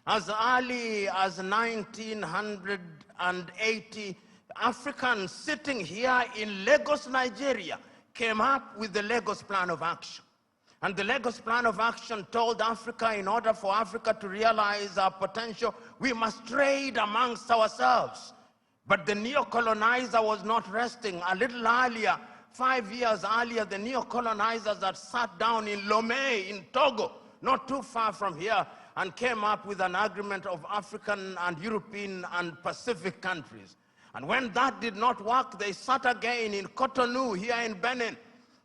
As early as 1980, Africans sitting here in Lagos, Nigeria, came up with the Lagos Plan of Action. And the Lagos Plan of Action told Africa, in order for Africa to realize our potential, we must trade amongst ourselves. But the neo-colonizer was not resting. A little earlier, 5 years earlier, the neo-colonizers had sat down in Lomé, in Togo, not too far from here, and came up with an agreement of African and European and Pacific countries. And when that did not work, they sat again in Cotonou here in Benin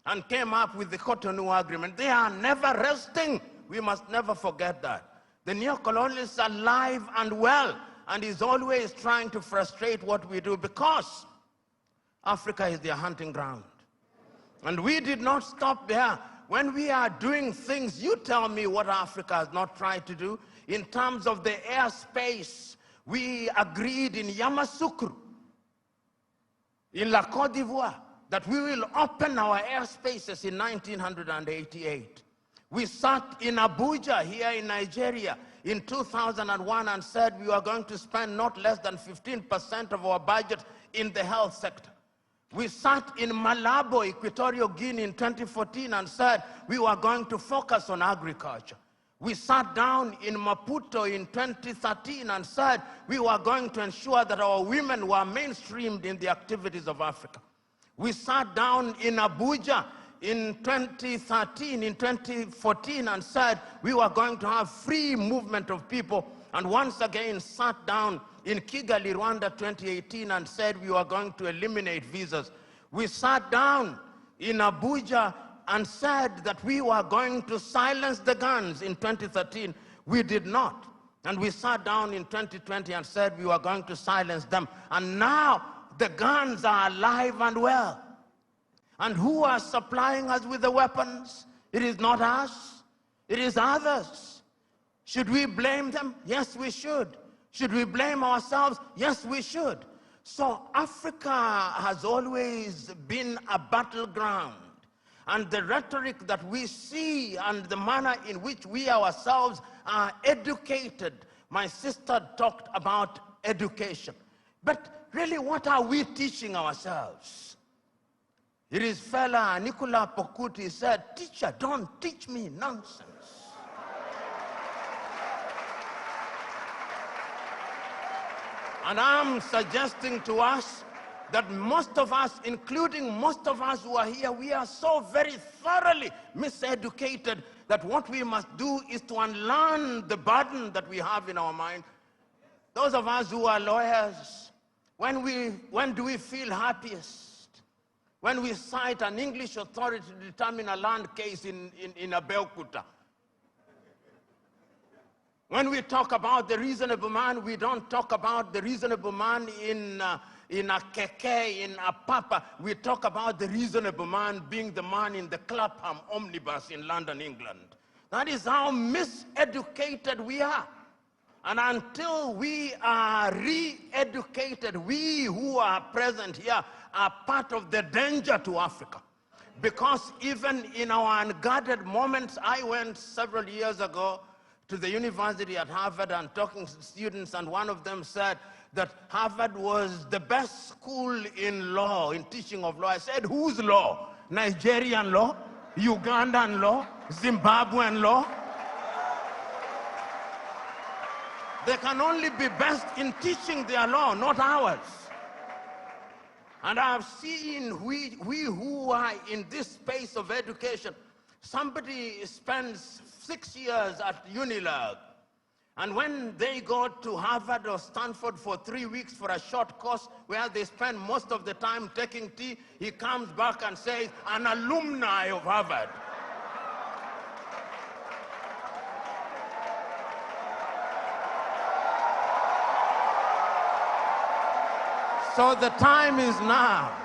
and came up with the Cotonou Agreement. They are never resting. We must never forget that. The neo-colonialist is alive and well and is always trying to frustrate what we do because Africa is their hunting ground. And we did not stop there. When we are doing things, you tell me what Africa has not tried to do. In terms of the airspace, we agreed in Yamoussoukro, in La Côte d'Ivoire, that we will open our airspaces in 1988. We sat in Abuja here in Nigeria in 2001 and said we were going to spend not less than 15% of our budget in the health sector. We sat in Malabo, Equatorial Guinea in 2014 and said we were going to focus on agriculture. We sat down in Maputo in 2013 and said we were going to ensure that our women were mainstreamed in the activities of Africa. We sat down in Abuja in 2014 and said we were going to have free movement of people, and once again sat down in Kigali, Rwanda 2018 and said we were going to eliminate visas. We sat down in Abuja and said that we were going to silence the guns in 2013. We did not. And we sat down in 2020 and said we were going to silence them. And now the guns are alive and well. And who are supplying us with the weapons? It is not us. It is others. Should we blame them? Yes, we should. Should we blame ourselves? Yes, we should. So Africa has always been a battleground. And the rhetoric that we see and the manner in which we ourselves are educated. My sister talked about education. But really, what are we teaching ourselves? It is fella Nicola Pokuti said, "Teacher, don't teach me nonsense." And I'm suggesting to us that most of us, including most of us who are here, we are so very thoroughly miseducated that what we must do is to unlearn the burden that we have in our mind. Those of us who are lawyers, when do we feel happiest? When we cite an English authority to determine a land case in Abeokuta. When we talk about the reasonable man, we don't talk about the reasonable man in a keke, in a papa. We talk about the reasonable man being the man in the Clapham omnibus in London, England. That is how miseducated we are. And until we are re-educated, we who are present here are part of the danger to Africa. Because even in our unguarded moments, I went several years ago to the university at Harvard and talking to students, and one of them said that Harvard was the best school in law, in teaching of law. I said, whose law? Nigerian law? Ugandan law? Zimbabwean law? They can only be best in teaching their law, not ours. And I've seen we who are in this space of education, somebody spends 6 years at Unilag, and when they go to Harvard or Stanford for 3 weeks for a short course where they spend most of the time taking tea, he comes back and says, an alumni of Harvard. So the time is now.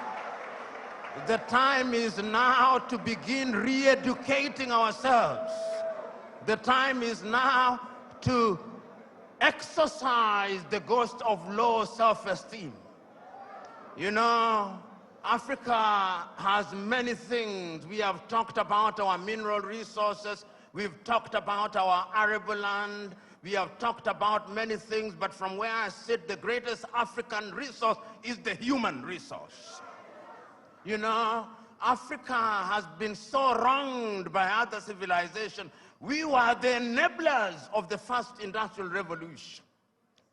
The time is now to begin re-educating ourselves. The time is now to exercise the ghost of low self-esteem. You know, Africa has many things. We have talked about our mineral resources. We've talked about our arable land. We have talked about many things, but from where I sit, the greatest African resource is the human resource. You know, Africa has been so wronged by other civilizations. We were the enablers of the first industrial revolution.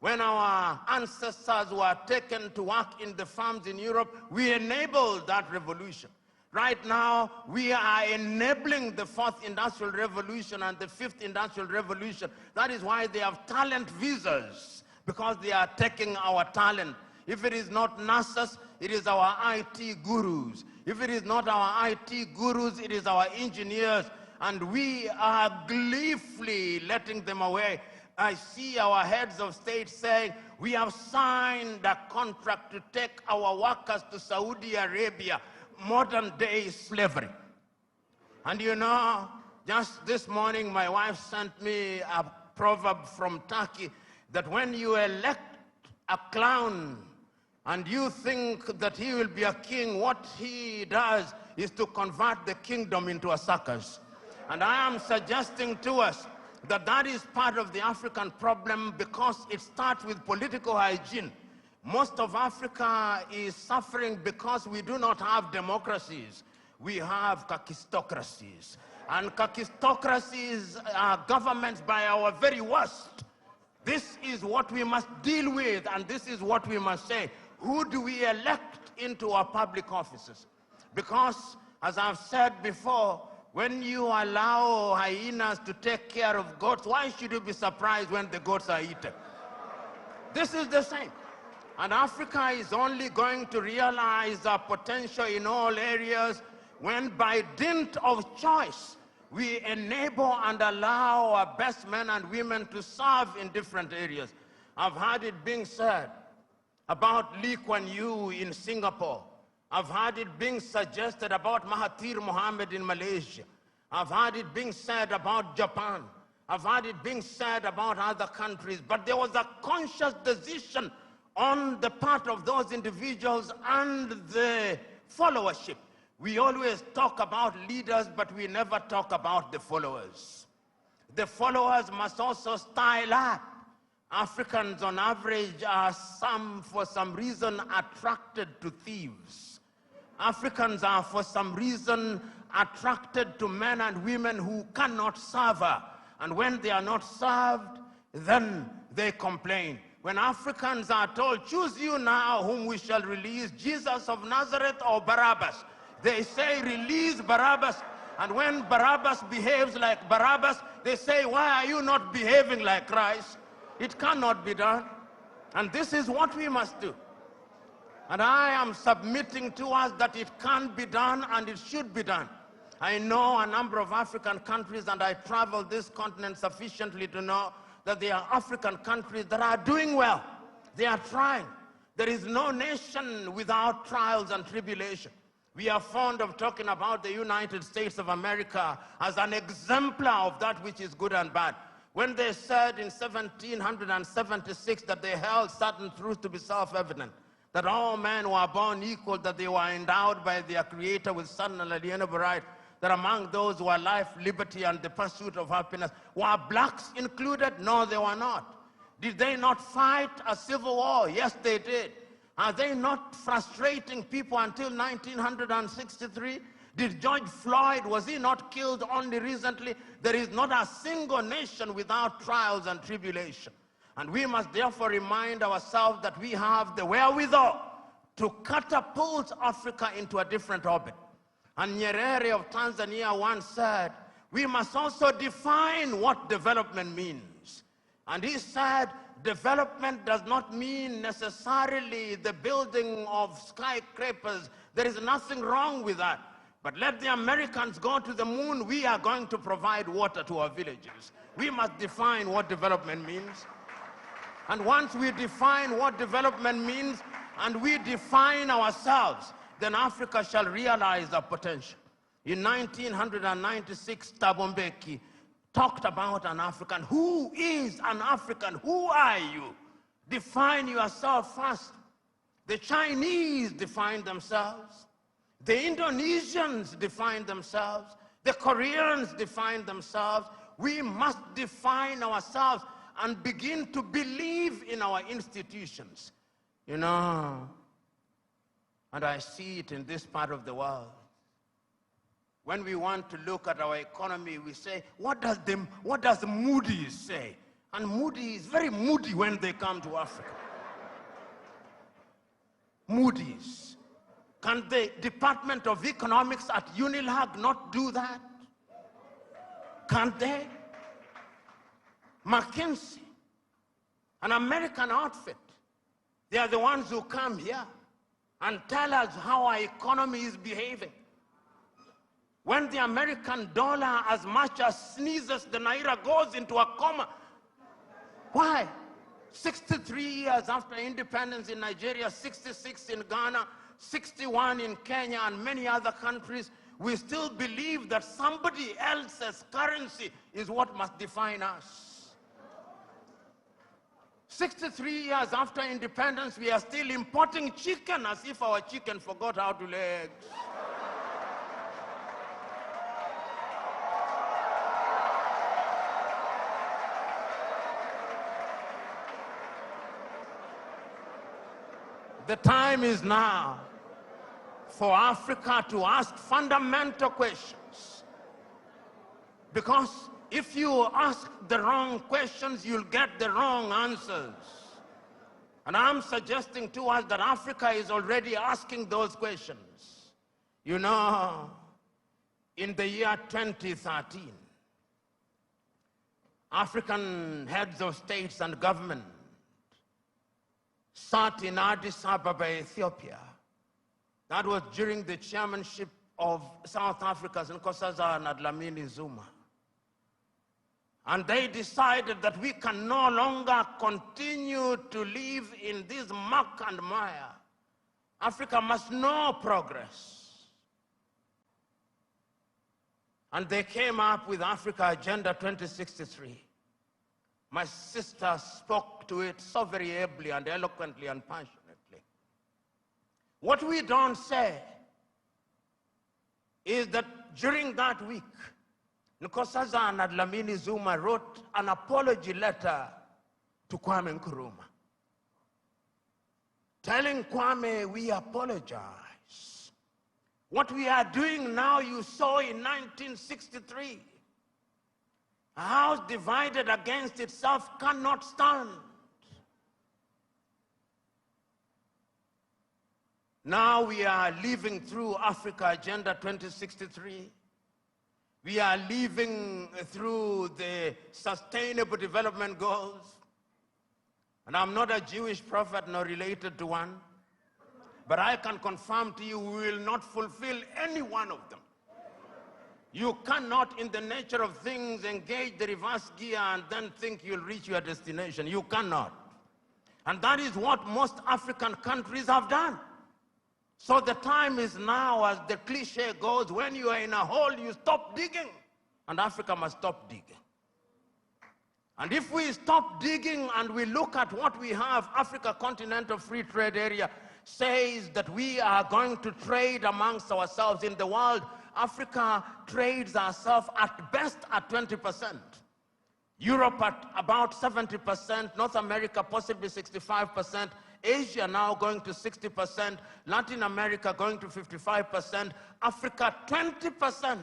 When our ancestors were taken to work in the farms in Europe, we enabled that revolution. Right now, we are enabling the fourth industrial revolution and the fifth industrial revolution. That is why they have talent visas, because they are taking our talent. If it is not nurses, it is our IT gurus. If it is not our IT gurus, it is our engineers. And we are gleefully letting them away. I see our heads of state saying, we have signed a contract to take our workers to Saudi Arabia, modern day slavery. And you know, just this morning, my wife sent me a proverb from Turkey that when you elect a clown and you think that he will be a king, what he does is to convert the kingdom into a circus. And I am suggesting to us that that is part of the African problem, because it starts with political hygiene. Most of Africa is suffering because we do not have democracies. We have kakistocracies. And kakistocracies are governments by our very worst. This is what we must deal with, and this is what we must say. Who do we elect into our public offices? Because, as I've said before, when you allow hyenas to take care of goats, why should you be surprised when the goats are eaten? This is the same. And Africa is only going to realize our potential in all areas when, by dint of choice, we enable and allow our best men and women to serve in different areas. I've heard it being said about Lee Kuan Yew in Singapore. I've heard it being suggested about Mahathir Mohamad in Malaysia. I've heard it being said about Japan. I've heard it being said about other countries. But there was a conscious decision on the part of those individuals and the followership. We always talk about leaders, but we never talk about the followers. The followers must also style up. Africans on average are for some reason attracted to thieves. Africans are for some reason attracted to men and women who cannot serve her. And when they are not served, then they complain. When Africans are told, choose you now whom we shall release, Jesus of Nazareth or Barabbas, they say, release Barabbas. And when Barabbas behaves like Barabbas, they say, why are you not behaving like Christ? It cannot be done. And this is what we must do. And I am submitting to us that it can be done and it should be done. I know a number of African countries, and I travel this continent sufficiently to know that there are African countries that are doing well. They are trying. There is no nation without trials and tribulation. We are fond of talking about the United States of America as an exemplar of that which is good and bad. When they said in 1776 that they held certain truths to be self-evident, that all men were born equal, that they were endowed by their Creator with certain unalienable rights, that among those who are life, liberty, and the pursuit of happiness, were blacks included? No, they were not. Did they not fight a civil war? Yes, they did. Are they not frustrating people until 1963? Did George Floyd, was he not killed only recently? There is not a single nation without trials and tribulation. And we must therefore remind ourselves that we have the wherewithal to catapult Africa into a different orbit. And Nyerere of Tanzania once said, we must also define what development means. And he said, development does not mean necessarily the building of skyscrapers. There is nothing wrong with that. But let the Americans go to the moon. We are going to provide water to our villages. We must define what development means. And once we define what development means and we define ourselves, then Africa shall realize our potential. In 1996, Thabo Mbeki talked about an African. Who is an African? Who are you? Define yourself first. The Chinese define themselves. The Indonesians define themselves. The Koreans define themselves. We must define ourselves. and begin to believe in our institutions. You know, and I see it in this part of the world. When we want to look at our economy, we say, what does Moody's say? And Moody's is very moody when they come to Africa. Moody's. Can the Department of Economics at UNILAG not do that? Can't they? McKinsey, an American outfit, they are the ones who come here and tell us how our economy is behaving. When the American dollar as much as sneezes, the naira goes into a coma. Why? 63 years after independence in Nigeria, 66 in Ghana, 61 in Kenya, and many other countries, we still believe that somebody else's currency is what must define us. 63 years after independence, we are still importing chicken as if our chicken forgot how to lay eggs. The time is now for Africa to ask fundamental questions. Because if you ask the wrong questions, you'll get the wrong answers. And I'm suggesting to us that Africa is already asking those questions. You know, in the year 2013, African heads of states and government sat in Addis Ababa, Ethiopia. That was during the chairmanship of South Africa's Nkosazana and Dlamini Zuma. And they decided that we can no longer continue to live in this muck and mire. Africa must know progress. And they came up with Africa Agenda 2063. My sister spoke to it so very ably and eloquently and passionately. What we don't say is that during that week, Nkosazana and Dlamini Zuma wrote an apology letter to Kwame Nkrumah, telling Kwame, we apologize. What we are doing now, you saw in 1963. A house divided against itself cannot stand. Now we are living through Africa Agenda 2063. We are living through the Sustainable Development Goals. And I'm not a Jewish prophet nor related to one, but I can confirm to you we will not fulfill any one of them. You cannot, in the nature of things, engage the reverse gear and then think you'll reach your destination. You cannot. And that is what most African countries have done. So the time is now, as the cliche goes, when you are in a hole, you stop digging. And Africa must stop digging. And if we stop digging and we look at what we have, Africa Continental Free Trade Area says that we are going to trade amongst ourselves in the world. Africa trades ourselves at best at 20%. Europe at about 70%, North America possibly 65%, Asia now going to 60%, Latin America going to 55%, Africa 20%.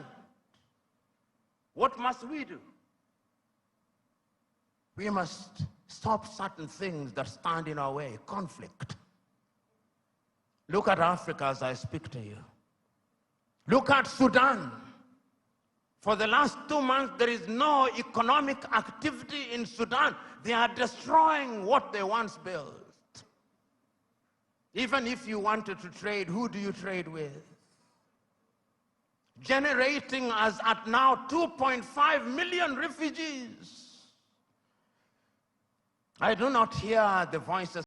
What must we do? We must stop certain things that stand in our way. Conflict. Look at Africa as I speak to you. Look at Sudan. For the last 2 months, there is no economic activity in Sudan. They are destroying what they once built. Even if you wanted to trade, who do you trade with? Generating as at now 2.5 million refugees. I do not hear the voices